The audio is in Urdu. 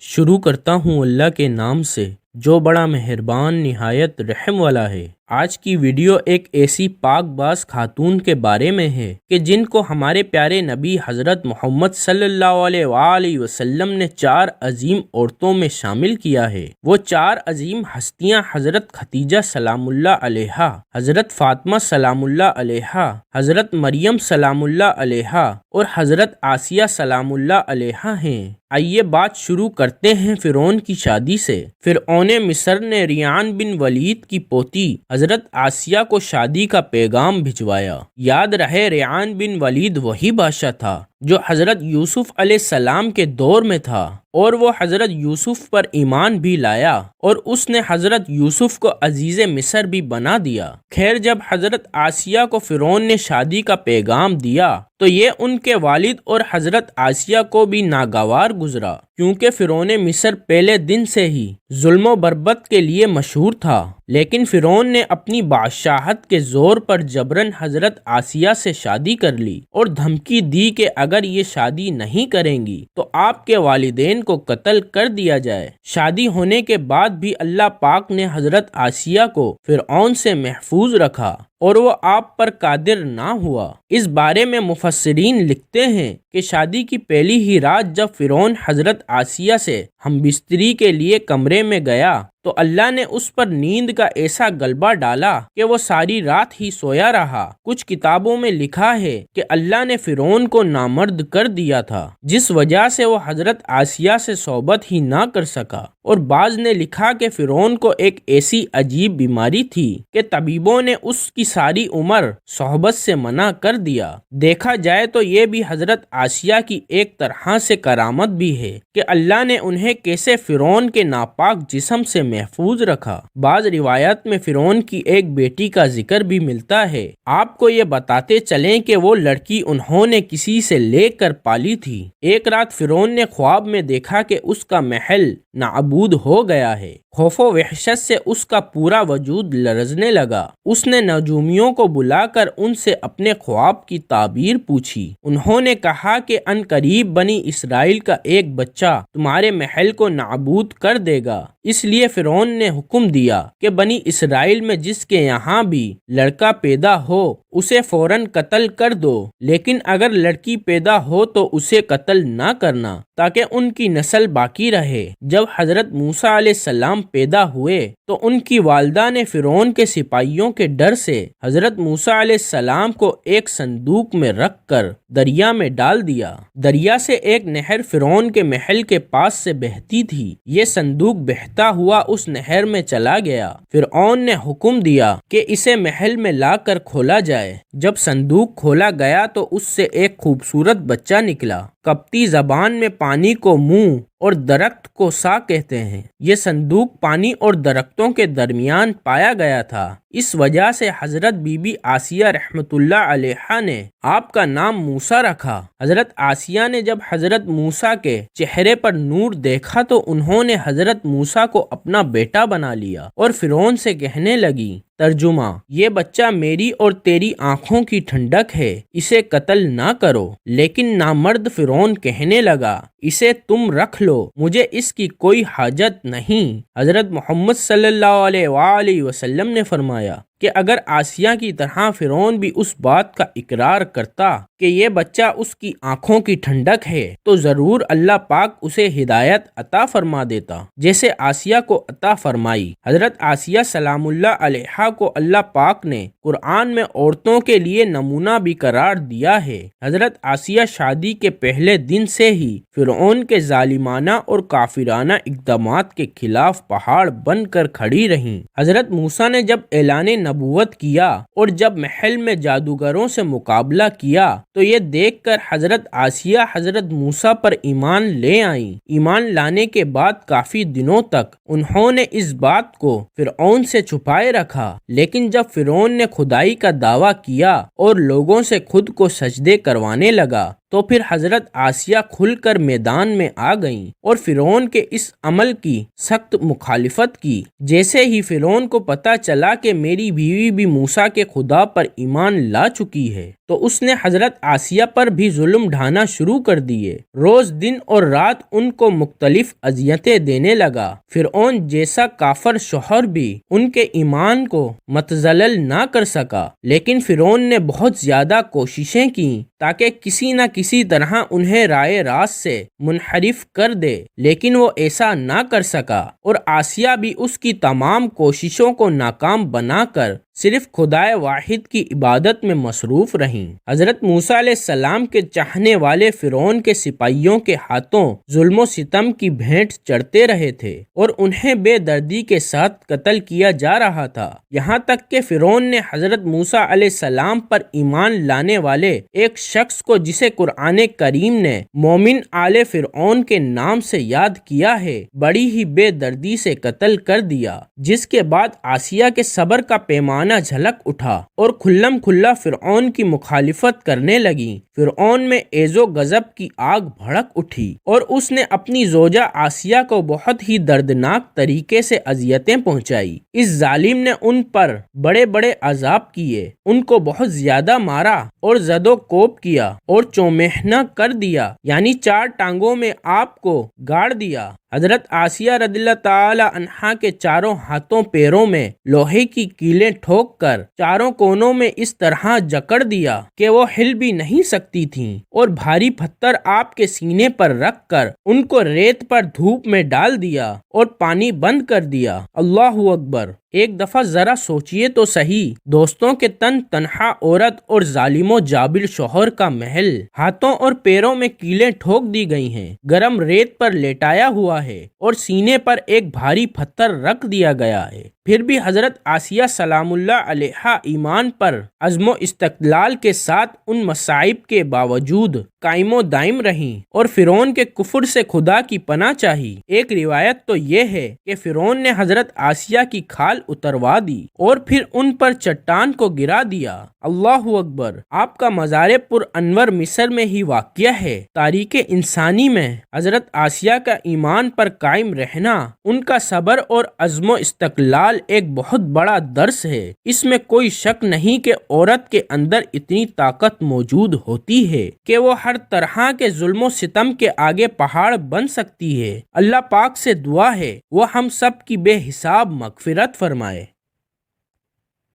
شروع کرتا ہوں اللہ کے نام سے جو بڑا مہربان نہایت رحم والا ہے۔ آج کی ویڈیو ایک ایسی پاک باز خاتون کے بارے میں ہے کہ جن کو ہمارے پیارے نبی حضرت محمد صلی اللہ علیہ وآلہ وسلم نے 4 عظیم عورتوں میں شامل کیا ہے۔ وہ 4 عظیم ہستیاں حضرت خدیجہ سلام اللہ علیہا، حضرت فاطمہ سلام اللہ علیہا، حضرت مریم سلام اللہ علیہا اور حضرت آسیہ سلام اللہ علیہا ہیں۔ آئیے بات شروع کرتے ہیں فرعون کی شادی سے۔ فرعون مصر نے ریان بن ولید کی پوتی حضرت آسیہ کو شادی کا پیغام بھجوایا۔ یاد رہے ریان بن ولید وہی بادشاہ تھا جو حضرت یوسف علیہ السلام کے دور میں تھا، اور وہ حضرت یوسف پر ایمان بھی لایا اور اس نے حضرت یوسف کو عزیز مصر بھی بنا دیا۔ خیر، جب حضرت آسیہ کو فرعون نے شادی کا پیغام دیا تو یہ ان کے والد اور حضرت آسیہ کو بھی ناگوار گزرا، کیونکہ فرعون مصر پہلے دن سے ہی ظلم و بربد کے لیے مشہور تھا۔ لیکن فرعون نے اپنی بادشاہت کے زور پر جبراً حضرت آسیہ سے شادی کر لی اور دھمکی دی کہ اگر یہ شادی نہیں کریں گی تو آپ کے والدین کو قتل کر دیا جائے۔ شادی ہونے کے بعد بھی اللہ پاک نے حضرت آسیہ کو فرعون سے محفوظ رکھا اور وہ آپ پر قادر نہ ہوا۔ اس بارے میں مفسرین لکھتے ہیں کہ شادی کی پہلی ہی رات جب فرعون حضرت آسیہ سے ہم بستری کے لیے کمرے میں گیا تو اللہ نے اس پر نیند کا ایسا غلبہ ڈالا کہ وہ ساری رات ہی سویا رہا۔ کچھ کتابوں میں لکھا ہے کہ اللہ نے فرعون کو نامرد کر دیا تھا، جس وجہ سے وہ حضرت آسیہ سے صحبت ہی نہ کر سکا، اور بعض نے لکھا کہ فرعون کو ایک ایسی عجیب بیماری تھی کہ طبیبوں نے اس کی ساری عمر صحبت سے منع کر دیا۔ دیکھا جائے تو یہ بھی حضرت آسیہ کی ایک طرح سے کرامت بھی ہے کہ اللہ نے انہیں کیسے فرعون کے ناپاک جسم سے محفوظ رکھا۔ بعض روایات میں فرعون کی ایک بیٹی کا ذکر بھی ملتا ہے۔ آپ کو یہ بتاتے چلیں کہ وہ لڑکی انہوں نے کسی سے لے کر پالی تھی۔ ایک رات فرعون نے خواب میں دیکھا کہ اس کا محل نابود ہو گیا ہے۔ خوف و وحشت سے اس کا پورا وجود لرزنے لگا۔ اس نے نجومیوں کو بلا کر ان سے اپنے خواب کی تعبیر پوچھی۔ انہوں نے کہا کہ ان قریب بنی اسرائیل کا ایک بچہ تمہارے محل کو نابود کر دے گا۔ اس لیے فرعون نے حکم دیا کہ بنی اسرائیل میں جس کے یہاں بھی لڑکا پیدا ہو اسے فوراً قتل کر دو، لیکن اگر لڑکی پیدا ہو تو اسے قتل نہ کرنا تاکہ ان کی نسل باقی رہے۔ جب حضرت موسیٰ علیہ السلام پیدا ہوئے تو ان کی والدہ نے فرعون کے سپاہیوں کے ڈر سے حضرت موسیٰ علیہ السلام کو ایک صندوق میں رکھ کر دریا میں ڈال دیا۔ دریا سے ایک نہر فرعون کے محل کے پاس سے بہتی تھی۔ یہ صندوق بہتا ہوا اس نہر میں چلا گیا۔ فرعون نے حکم دیا کہ اسے محل میں لا کر کھولا جائے۔ جب صندوق کھولا گیا تو اس سے ایک خوبصورت بچہ نکلا۔ قبطی زبان میں پانی کو منہ اور درخت کو سا کہتے ہیں۔ یہ صندوق پانی اور درختوں کے درمیان پایا گیا تھا۔ اس وجہ سے حضرت بی بی آسیہ رحمت اللہ علیہا نے آپ کا نام موسیٰ رکھا۔ حضرت آسیہ نے جب حضرت موسیٰ کے چہرے پر نور دیکھا تو انہوں نے حضرت موسیٰ کو اپنا بیٹا بنا لیا اور فرعون سے کہنے لگی، ترجمہ: یہ بچہ میری اور تیری آنکھوں کی ٹھنڈک ہے، اسے قتل نہ کرو۔ لیکن نامرد فرعون کہنے لگا، اسے تم رکھ لو، مجھے اس کی کوئی حاجت نہیں۔ حضرت محمد صلی اللہ علیہ وآلہ وسلم نے فرمایا کہ اگر آسیہ کی طرح فرعون بھی اس بات کا اقرار کرتا کہ یہ بچہ اس کی آنکھوں کی ٹھنڈک ہے تو ضرور اللہ پاک اسے ہدایت عطا فرما دیتا، جیسے آسیہ کو عطا فرمائی۔ حضرت آسیہ سلام اللہ علیہا کو اللہ پاک نے قرآن میں عورتوں کے لیے نمونہ بھی قرار دیا ہے۔ حضرت آسیہ شادی کے پہلے دن سے ہی فرعون کے ظالمانہ اور کافرانہ اقدامات کے خلاف پہاڑ بن کر کھڑی رہیں۔ حضرت موسیٰ نے جب اعلان نبوت کیا اور جب محل میں جادوگروں سے مقابلہ کیا تو یہ دیکھ کر حضرت آسیہ حضرت موسیٰ پر ایمان لے آئیں۔ ایمان لانے کے بعد کافی دنوں تک انہوں نے اس بات کو فرعون سے چھپائے رکھا، لیکن جب فرعون نے خدائی کا دعویٰ کیا اور لوگوں سے خود کو سجدے کروانے لگا تو پھر حضرت آسیہ کھل کر میدان میں آ گئیں اور فرعون کے اس عمل کی سخت مخالفت کی۔ جیسے ہی فرعون کو پتہ چلا کہ میری بیوی بھی موسیٰ کے خدا پر ایمان لا چکی ہے تو اس نے حضرت آسیہ پر بھی ظلم ڈھانا شروع کر دیے۔ روز دن اور رات ان کو مختلف اذیتیں دینے لگا۔ فرعون جیسا کافر شوہر بھی ان کے ایمان کو متزلزل نہ کر سکا، لیکن فرعون نے بہت زیادہ کوششیں کی تاکہ کسی نہ کسی طرح انہیں رائے راست سے منحرف کر دے، لیکن وہ ایسا نہ کر سکا، اور آسیہ بھی اس کی تمام کوششوں کو ناکام بنا کر صرف خدائے واحد کی عبادت میں مصروف رہیں۔ حضرت موسیٰ علیہ السلام کے چاہنے والے فرعون کے سپاہیوں کے ہاتھوں ظلم و ستم کی بھینٹ چڑھتے رہے تھے اور انہیں بے دردی کے ساتھ قتل کیا جا رہا تھا، یہاں تک کہ فرعون نے حضرت موسیٰ علیہ السلام پر ایمان لانے والے ایک شخص کو، جسے قرآن کریم نے مومن آل فرعون کے نام سے یاد کیا ہے، بڑی ہی بے دردی سے قتل کر دیا، جس کے بعد آسیہ کے صبر کا پیمانہ جھلک اٹھا اور کھلم کھلا فرعون کی مخالفت کرنے لگی۔ فرعون میں ایز و غضب کی آگ بھڑک اٹھی اور اس نے اپنی زوجہ آسیہ کو بہت ہی دردناک طریقے سے اذیتیں پہنچائی۔ اس ظالم نے ان پر بڑے بڑے عذاب کیے، ان کو بہت زیادہ مارا اور زد و کوب کیا اور چومیخنا کر دیا، یعنی 4 ٹانگوں میں آپ کو گاڑ دیا۔ حضرت آسیہ رضی اللہ تعالی عنہا کے چاروں ہاتھوں پیروں میں لوہے کی کیلیں ٹھوک کر چاروں کونوں میں اس طرح جکڑ دیا کہ وہ ہل بھی نہیں سکتی تھیں، اور بھاری پتھر آپ کے سینے پر رکھ کر ان کو ریت پر دھوپ میں ڈال دیا اور پانی بند کر دیا۔ اللہ اکبر! ایک دفعہ ذرا سوچئے تو صحیح، دوستوں کے تنہا عورت اور ظالم و جابر شوہر کا محل، ہاتھوں اور پیروں میں کیلیں ٹھوک دی گئی ہیں، گرم ریت پر لیٹایا ہوا ہے اور سینے پر ایک بھاری پتھر رکھ دیا گیا ہے، پھر بھی حضرت آسیہ سلام اللہ علیہا ایمان پر عزم و استقلال کے ساتھ ان مصائب کے باوجود قائم و دائم رہیں اور فرعون کے کفر سے خدا کی پناہ چاہی۔ ایک روایت تو یہ ہے کہ فرعون نے حضرت آسیہ کی کھال اتروا دی اور پھر ان پر چٹان کو گرا دیا۔ اللہ اکبر! آپ کا مزار پر انور مصر میں ہی واقع ہے۔ تاریخ انسانی میں حضرت آسیہ کا ایمان پر قائم رہنا، ان کا صبر اور عزم و استقلال ایک بہت بڑا درس ہے۔ اس میں کوئی شک نہیں کہ عورت کے اندر اتنی طاقت موجود ہوتی ہے کہ وہ ہر طرح کے ظلم و ستم کے آگے پہاڑ بن سکتی ہے۔ اللہ پاک سے دعا ہے وہ ہم سب کی بے حساب مغفرت فرمائے۔